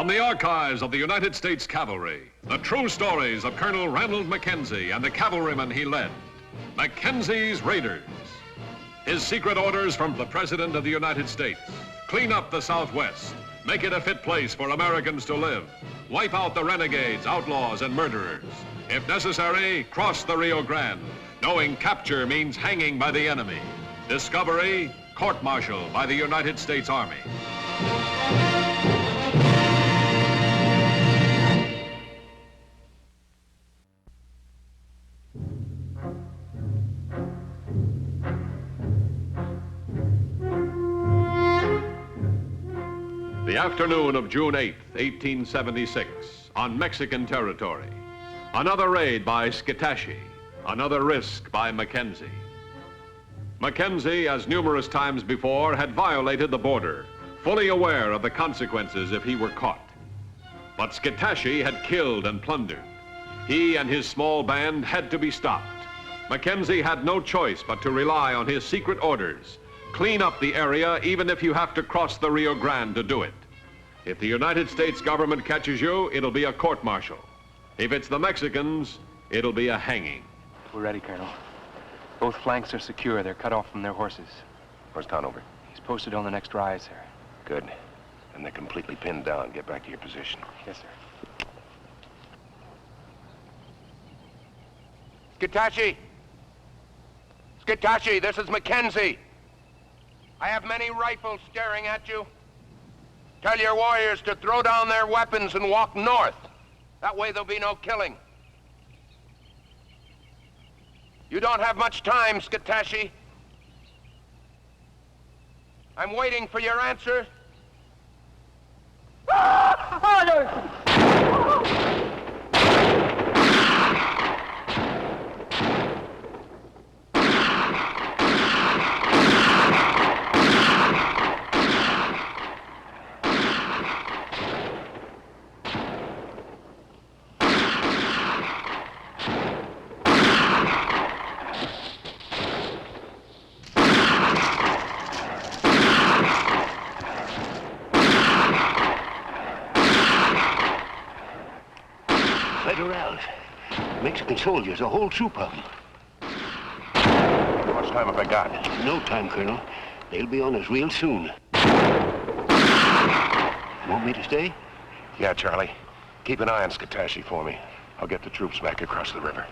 From the archives of the United States Cavalry, the true stories of Colonel Ranald Mackenzie and the cavalrymen he led. Mackenzie's Raiders. His secret orders from the President of the United States. Clean up the Southwest. Make it a fit place for Americans to live. Wipe out the renegades, outlaws, and murderers. If necessary, cross the Rio Grande, knowing capture means hanging by the enemy. Discovery, court-martial by the United States Army. The afternoon of June 8th, 1876, on Mexican territory. Another raid by Scitashi, another risk by Mackenzie. Mackenzie, as numerous times before, had violated the border, fully aware of the consequences if he were caught. But Scitashi had killed and plundered. He and his small band had to be stopped. Mackenzie had no choice but to rely on his secret orders. Clean up the area even if you have to cross the Rio Grande to do it. If the United States government catches you, it'll be a court-martial. If it's the Mexicans, it'll be a hanging. We're ready, Colonel. Both flanks are secure. They're cut off from their horses. Where's Conover? He's posted on the next rise, sir. Good. And they're completely pinned down. Get back to your position. Yes, sir. Scitashi! Scitashi, this is Mackenzie. I have many rifles staring at you. Tell your warriors to throw down their weapons and walk north. That way there'll be no killing. You don't have much time, Scitashi. I'm waiting for your answer. Mexican soldiers, a whole troop of them. How much time have I got? No time, Colonel. They'll be on us real soon. Want me to stay? Yeah, Charlie. Keep an eye on Scitashi for me. I'll get the troops back across the river.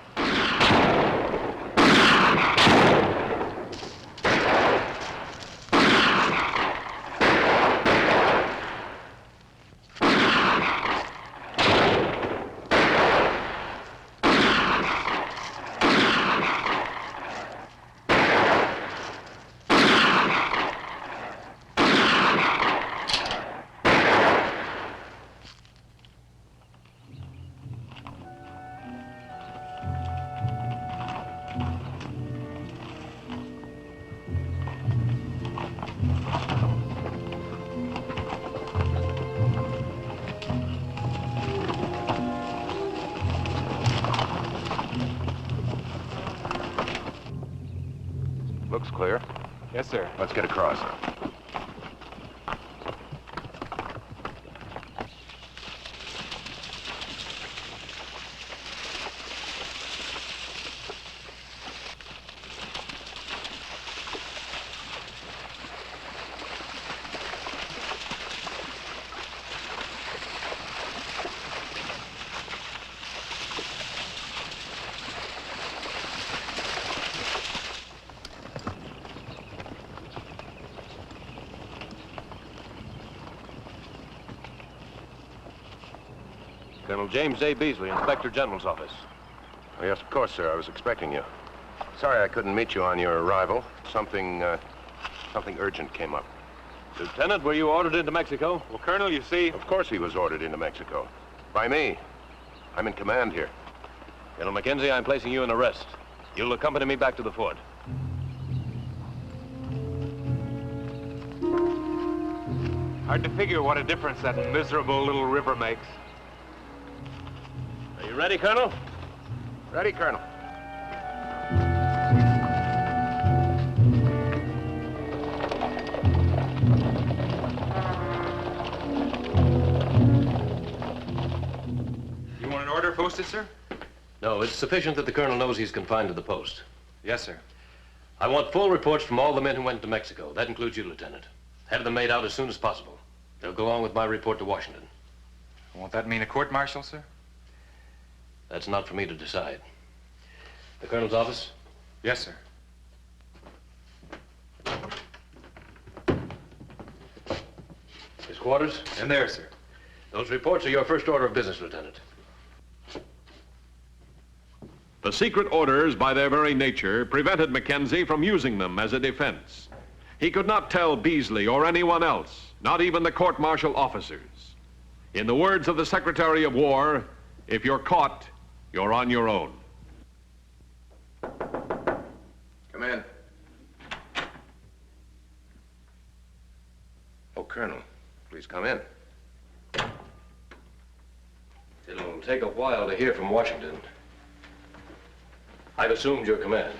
Looks clear. Yes, sir. Let's get across. Colonel James A. Beasley, Inspector General's office. Oh, yes, of course, sir. I was expecting you. Sorry I couldn't meet you on your arrival. Something urgent came up. Lieutenant, were you ordered into Mexico? Well, Colonel, you see... Of course he was ordered into Mexico. By me. I'm in command here. Colonel Mackenzie, I'm placing you in arrest. You'll accompany me back to the fort. Hard to figure what a difference that miserable little river makes. Are you ready, Colonel? Ready, Colonel. posted, sir? No, it's sufficient that the colonel knows he's confined to the post. Yes, sir. I want full reports from all the men who went to Mexico. That includes you, Lieutenant. Have them made out as soon as possible. They'll go along with my report to Washington. Won't that mean a court-martial, sir? That's not for me to decide. The colonel's office? Yes, sir. His quarters? In there, sir. Those reports are your first order of business, Lieutenant. The secret orders, by their very nature, prevented Mackenzie from using them as a defense. He could not tell Beasley or anyone else, not even the court-martial officers. In the words of the Secretary of War, if you're caught, you're on your own. Come in. Oh, Colonel, please come in. It'll take a while to hear from Washington. I've assumed your command.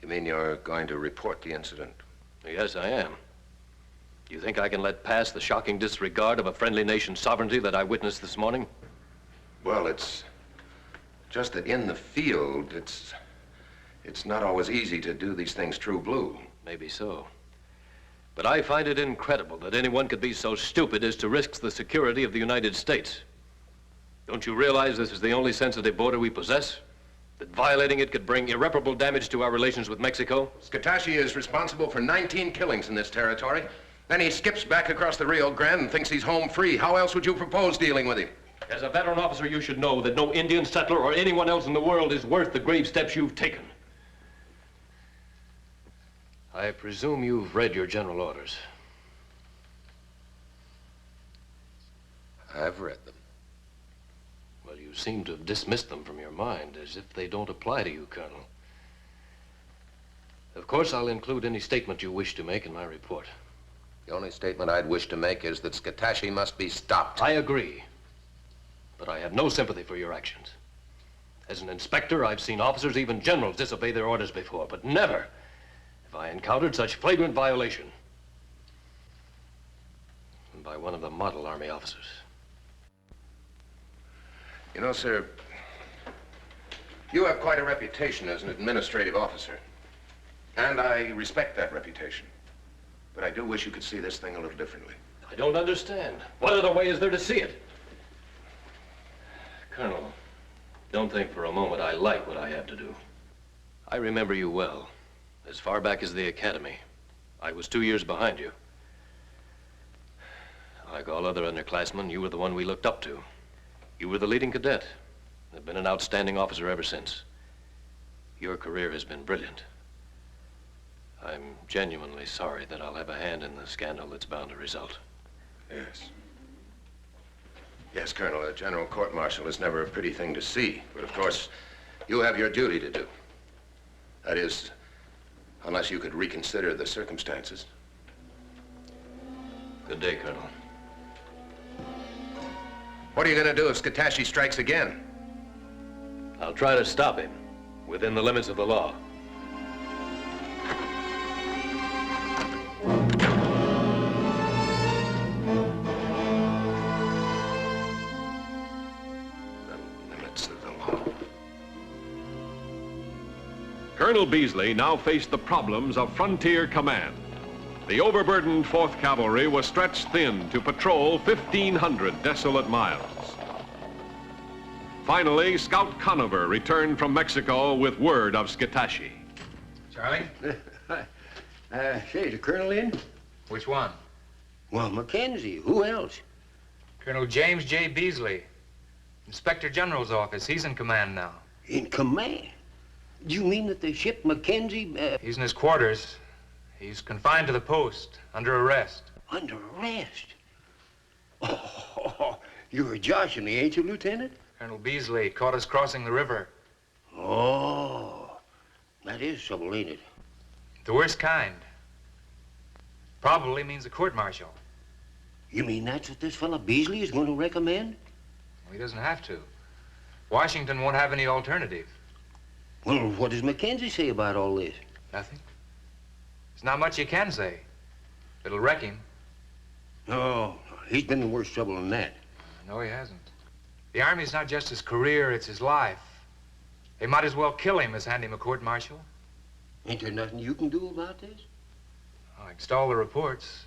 You mean you're going to report the incident? Yes, I am. Do you think I can let pass the shocking disregard of a friendly nation's sovereignty that I witnessed this morning? Well, it's just that in the field, it's not always easy to do these things true blue. Maybe so. But I find it incredible that anyone could be so stupid as to risk the security of the United States. Don't you realize this is the only sensitive border we possess? That violating it could bring irreparable damage to our relations with Mexico? Scatashi is responsible for 19 killings in this territory. Then he skips back across the Rio Grande and thinks he's home free. How else would you propose dealing with him? As a veteran officer, you should know that no Indian settler or anyone else in the world is worth the grave steps you've taken. I presume you've read your general orders. I've read them. Well, you seem to have dismissed them from your mind, as if they don't apply to you, Colonel. Of course, I'll include any statement you wish to make in my report. The only statement I'd wish to make is that Scatashi must be stopped. I agree. But I have no sympathy for your actions. As an inspector, I've seen officers, even generals, disobey their orders before, but never have I encountered such flagrant violation. And by one of the model Army officers. You know, sir, you have quite a reputation as an administrative officer. And I respect that reputation. But I do wish you could see this thing a little differently. I don't understand. What other way is there to see it? Colonel, don't think for a moment I like what I have to do. I remember you well. As far back as the academy. I was 2 years behind you. Like all other underclassmen, you were the one we looked up to. You were the leading cadet. Have been an outstanding officer ever since. Your career has been brilliant. I'm genuinely sorry that I'll have a hand in the scandal that's bound to result. Yes. Yes, Colonel, a general court-martial is never a pretty thing to see. But of course, you have your duty to do. That is, unless you could reconsider the circumstances. Good day, Colonel. What are you going to do if Scatashi strikes again? I'll try to stop him within the limits of the law. The limits of the law. Colonel Beasley now faced the problems of frontier command. The overburdened 4th Cavalry was stretched thin to patrol 1,500 desolate miles. Finally, Scout Conover returned from Mexico with word of Scatashi. Charlie? Say, is the colonel in? Which one? Well, Mackenzie. Who else? Colonel James J. Beasley. Inspector General's office. He's in command now. In command? Do you mean that the ship Mackenzie, He's in his quarters. He's confined to the post, under arrest. under arrest? Oh, you're joshing me, ain't you, Lieutenant? Colonel Beasley caught us crossing the river. Oh, that is trouble, ain't it? The worst kind. Probably means a court-martial. You mean that's what this fella Beasley is going to recommend? Well, he doesn't have to. Washington won't have any alternative. Well, what does Mackenzie say about all this? Nothing. There's not much you can say. It'll wreck him. Oh, he's been in worse trouble than that. No, he hasn't. The Army's not just his career, it's his life. They might as well kill him as hand him a court-martial. Ain't there nothing you can do about this? I'll extol the reports.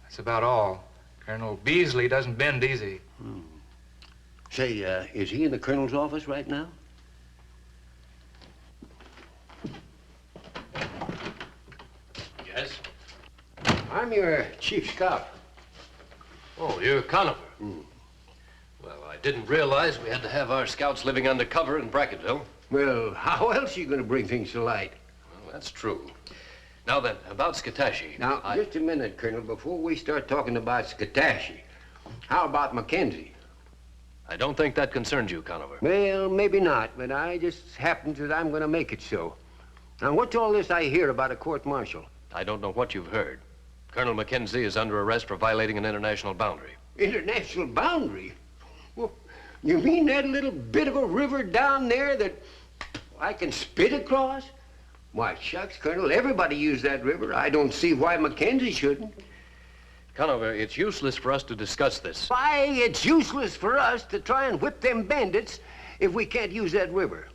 That's about all. Colonel Beasley doesn't bend easy. Say, is he in the colonel's office right now? Yes? I'm your chief scout. Oh, you're Conover. Well, I didn't realize we had to have our scouts living undercover in Brackettville. Well, how else are you going to bring things to light? Well, that's true. Now then, about Skatashy. Now, just a minute, Colonel. Before we start talking about Skatashy, how about Mackenzie? I don't think that concerns you, Conover. Well, maybe not, but I just happens that I'm going to make it so. Now, what's all this I hear about a court-martial? I don't know what you've heard. Colonel Mackenzie is under arrest for violating an international boundary. International boundary? Well, you mean that little bit of a river down there that I can spit across? Why, shucks, Colonel, everybody used that river. I don't see why Mackenzie shouldn't. Conover, it's useless for us to discuss this. Why, it's useless for us to try and whip them bandits if we can't use that river.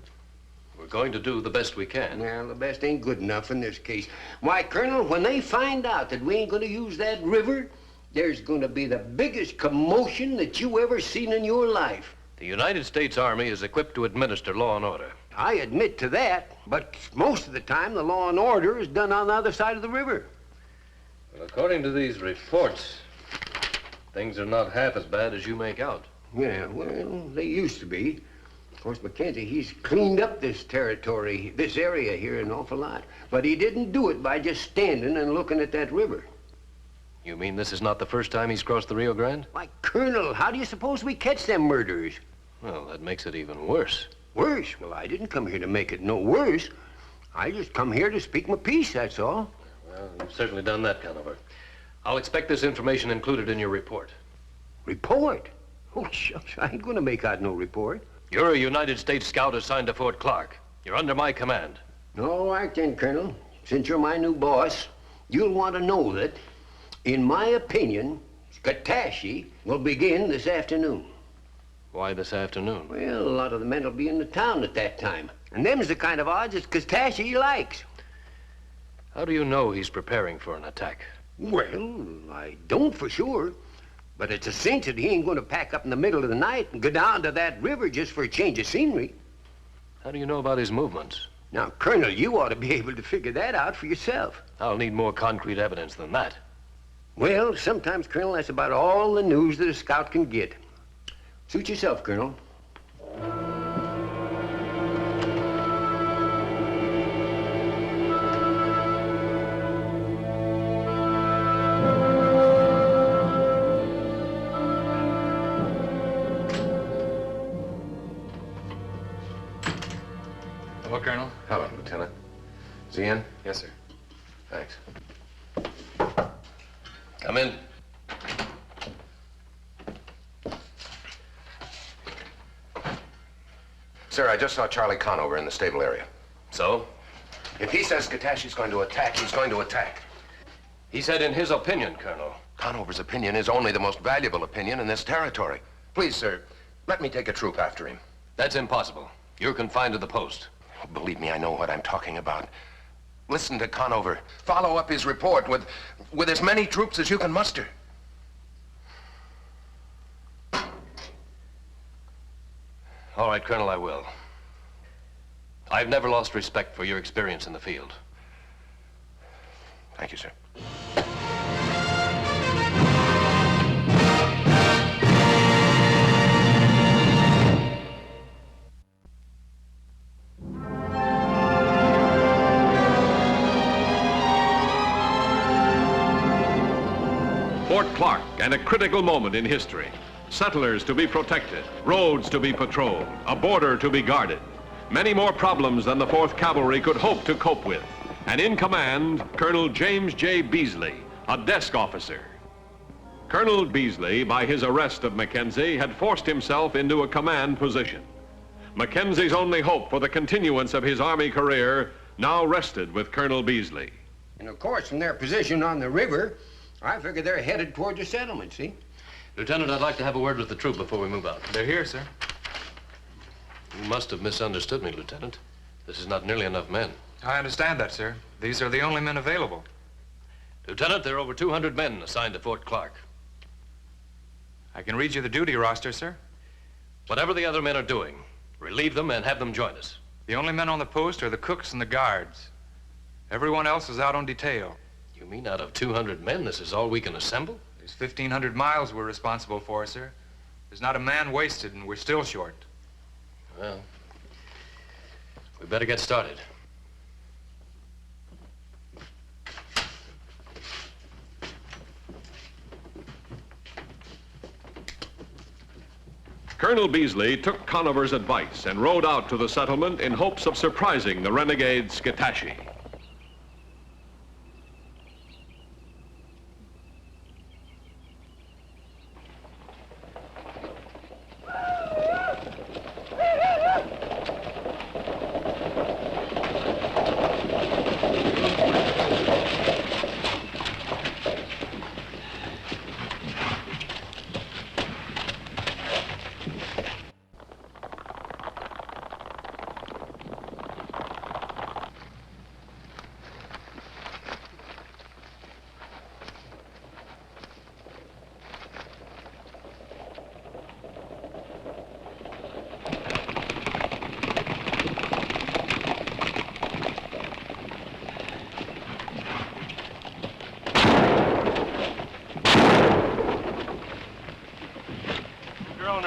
We're going to do the best we can. Well, the best ain't good enough in this case. Why, Colonel, when they find out that we ain't going to use that river, there's going to be the biggest commotion that you ever seen in your life. The United States Army is equipped to administer law and order. I admit to that, but most of the time the law and order is done on the other side of the river. Well, according to these reports, things are not half as bad as you make out. Yeah, well, they used to be. Of course, Mackenzie, he's cleaned up this territory, this area here an awful lot. But he didn't do it by just standing and looking at that river. You mean this is not the first time he's crossed the Rio Grande? Why, Colonel, how do you suppose we catch them murderers? Well, that makes it even worse. Worse? Well, I didn't come here to make it no worse. I just come here to speak my piece, that's all. Well, you've certainly done that, Conover. I'll expect this information included in your report. Report? Oh, shucks, I ain't gonna make out no report. You're a United States Scout assigned to Fort Clark. You're under my command. All right then, Colonel. Since you're my new boss, you'll want to know that, in my opinion, Skatashy will begin this afternoon. Why this afternoon? Well, a lot of the men will be in the town at that time. And them's the kind of odds that Skatashy likes. How do you know he's preparing for an attack? Well, I don't for sure. But it's a cinch that he ain't going to pack up in the middle of the night and go down to that river just for a change of scenery. How do you know about his movements? Now, Colonel, you ought to be able to figure that out for yourself. I'll need more concrete evidence than that. Well, sometimes, Colonel, that's about all the news that a scout can get. Suit yourself, Colonel. Hello, Colonel. Hello, Lieutenant. Is he in? Yes, sir. Thanks. Come in. Sir, I just saw Charlie Conover in the stable area. So? If he says Skatashy's going to attack, he's going to attack. He said in his opinion, Colonel. Conover's opinion is only the most valuable opinion in this territory. Please, sir, let me take a troop after him. That's impossible. You're confined to the post. Believe me, I know what I'm talking about. Listen to Conover. Follow up his report with as many troops as you can muster. All right, Colonel, I will. I've never lost respect for your experience in the field. Thank you, sir. Fort Clark, and a critical moment in history. Settlers to be protected, roads to be patrolled, a border to be guarded. Many more problems than the 4th Cavalry could hope to cope with. And in command, Colonel James J. Beasley, a desk officer. Colonel Beasley, by his arrest of Mackenzie, had forced himself into a command position. Mackenzie's only hope for the continuance of his Army career now rested with Colonel Beasley. And of course, from their position on the river, I figure they're headed toward the settlement, see? Lieutenant, I'd like to have a word with the troop before we move out. They're here, sir. You must have misunderstood me, Lieutenant. This is not nearly enough men. I understand that, sir. These are the only men available. Lieutenant, there are over 200 men assigned to Fort Clark. I can read you the duty roster, sir. Whatever the other men are doing, relieve them and have them join us. The only men on the post are the cooks and the guards. Everyone else is out on detail. You mean out of 200 men, this is all we can assemble? There's 1,500 miles we're responsible for, sir. There's not a man wasted, and we're still short. Well, we better get started. Colonel Beasley took Conover's advice and rode out to the settlement in hopes of surprising the renegade Skittashi.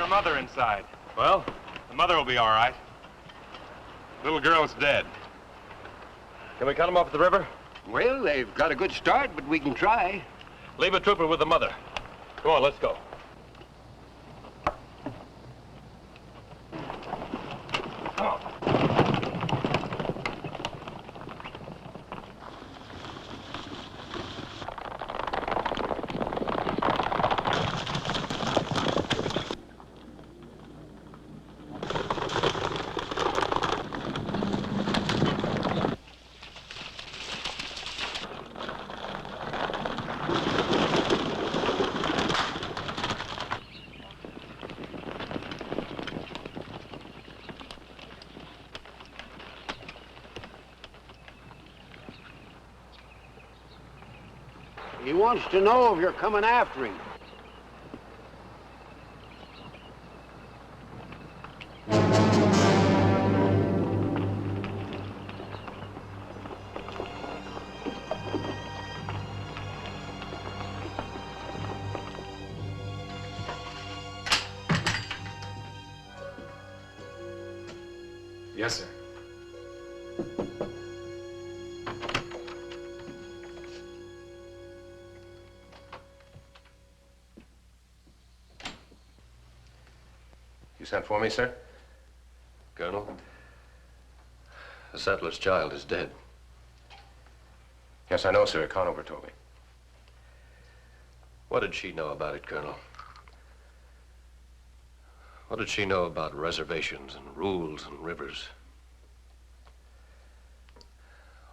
Mother inside. Well, the mother will be all right. Little girl's dead. Can we cut them off at the river? Well, they've got a good start, but we can try. Leave a trooper with the mother. Come on, let's go. He wants to know if you're coming after him. Yes, sir. You sent for me, sir? Colonel, the settler's child is dead. Yes, I know, sir. Conover told me. What did she know about it, Colonel? What did she know about reservations and rules and rivers?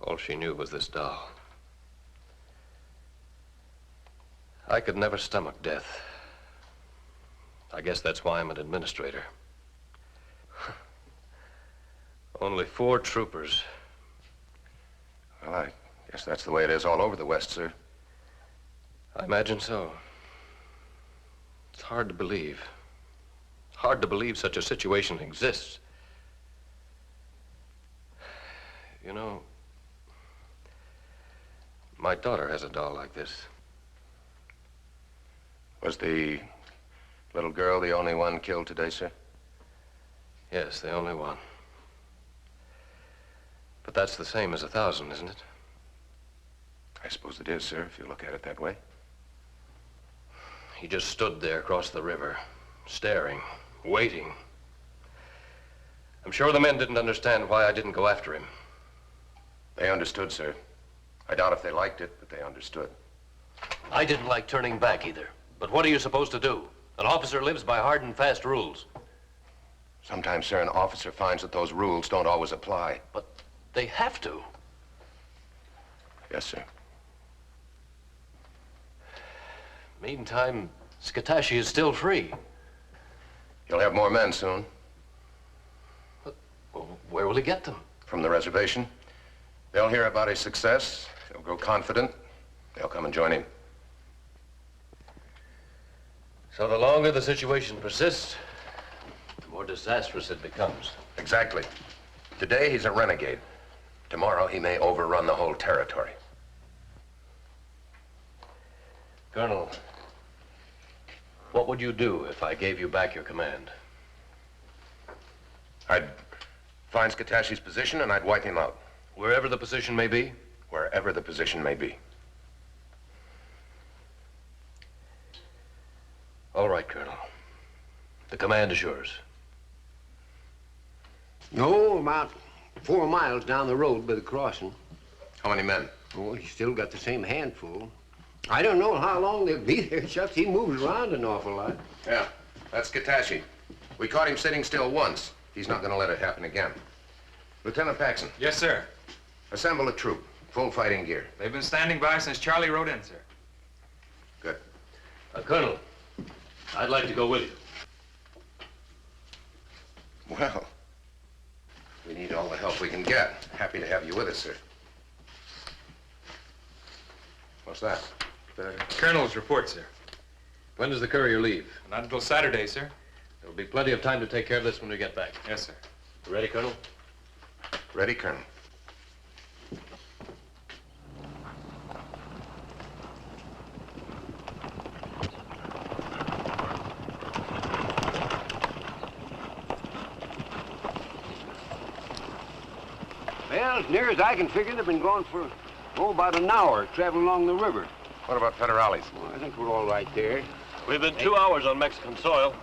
All she knew was this doll. I could never stomach death. I guess that's why I'm an administrator. Only 4 troopers. Well, I guess that's the way it is all over the West, sir. I imagine so. It's hard to believe. Hard to believe such a situation exists. You know, my daughter has a doll like this. Was the little girl the only one killed today, sir? Yes, the only one. But that's the same as 1,000, isn't it? I suppose it is, sir, if you look at it that way. He just stood there across the river, staring, waiting. I'm sure the men didn't understand why I didn't go after him. They understood, sir. I doubt if they liked it, but they understood. I didn't like turning back either. But what are you supposed to do? An officer lives by hard and fast rules. Sometimes, sir, an officer finds that those rules don't always apply. But they have to. Yes, sir. Meantime, Scatashi is still free. He'll have more men soon. Well, where will he get them? From the reservation. They'll hear about his success. They'll grow confident. They'll come and join him. So the longer the situation persists, the more disastrous it becomes. Exactly. Today, he's a renegade. Tomorrow, he may overrun the whole territory. Colonel, what would you do if I gave you back your command? I'd find Skatashi's position and I'd wipe him out. Wherever the position may be? Wherever the position may be. All right, Colonel. The command is yours. No, about 4 miles down the road by the crossing. How many men? Oh, he's still got the same handful. I don't know how long they'll be there, Shucks. He moves around an awful lot. Yeah, that's Skatashi. We caught him sitting still once. He's not going to let it happen again. Lieutenant Paxson. Yes, sir. Assemble a troop. Full fighting gear. They've been standing by since Charlie rode in, sir. Good. Colonel, I'd like to go with you. Well, we need all the help we can get. Happy to have you with us, sir. What's that? The colonel's report, sir. When does the courier leave? Not until Saturday, sir. There'll be plenty of time to take care of this when we get back. Yes, sir. You ready, Colonel? Ready, Colonel. Well, as near as I can figure, they've been gone for, about an hour, traveling along the river. What about federales? Well, I think we're all right there. We've been 2 hours on Mexican soil.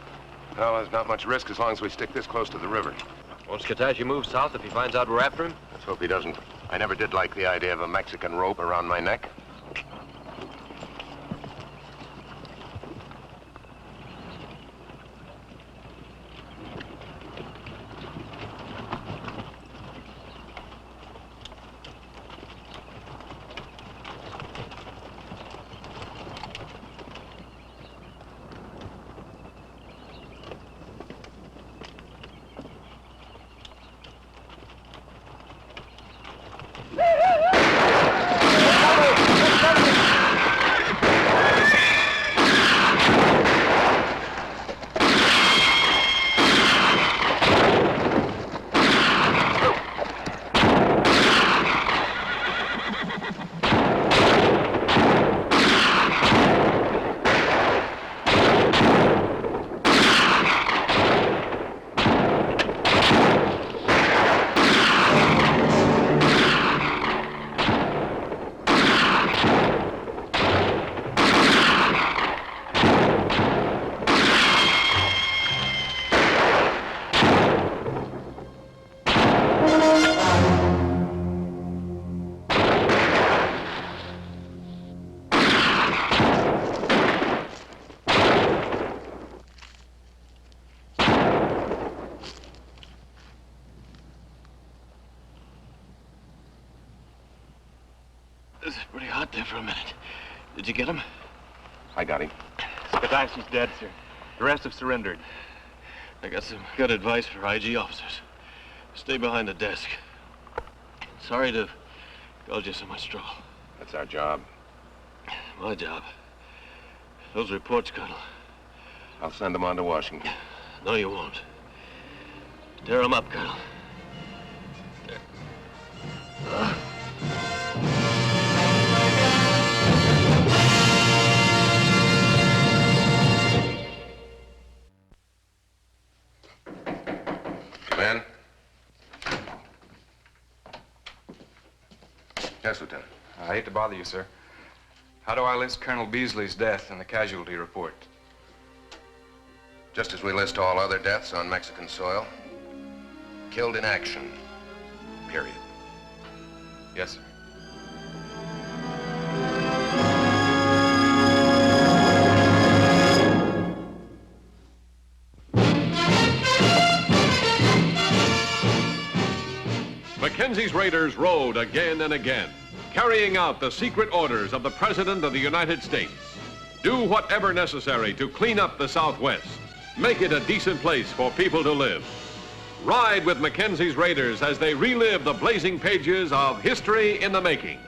Well, there's not much risk as long as we stick this close to the river. Won't Scatashi move south if he finds out we're after him? Let's hope he doesn't. I never did like the idea of a Mexican rope around my neck. This is pretty hot there for a minute. Did you get him? I got him. Skatashi's dead, sir. The rest have surrendered. I got some good advice for IG officers. Stay behind the desk. Sorry to cause you so much trouble. That's our job. My job. Those reports, Colonel. I'll send them on to Washington. No, you won't. Tear them up, Colonel. Men? Yes, Lieutenant. I hate to bother you, sir. How do I list Colonel Beasley's death in the casualty report? Just as we list all other deaths on Mexican soil. Killed in action. Period. Yes, sir. Mackenzie's raiders rode again and again, carrying out the secret orders of the President of the United States. Do whatever necessary to clean up the Southwest. Make it a decent place for people to live. Ride with Mackenzie's Raiders as they relive the blazing pages of history in the making.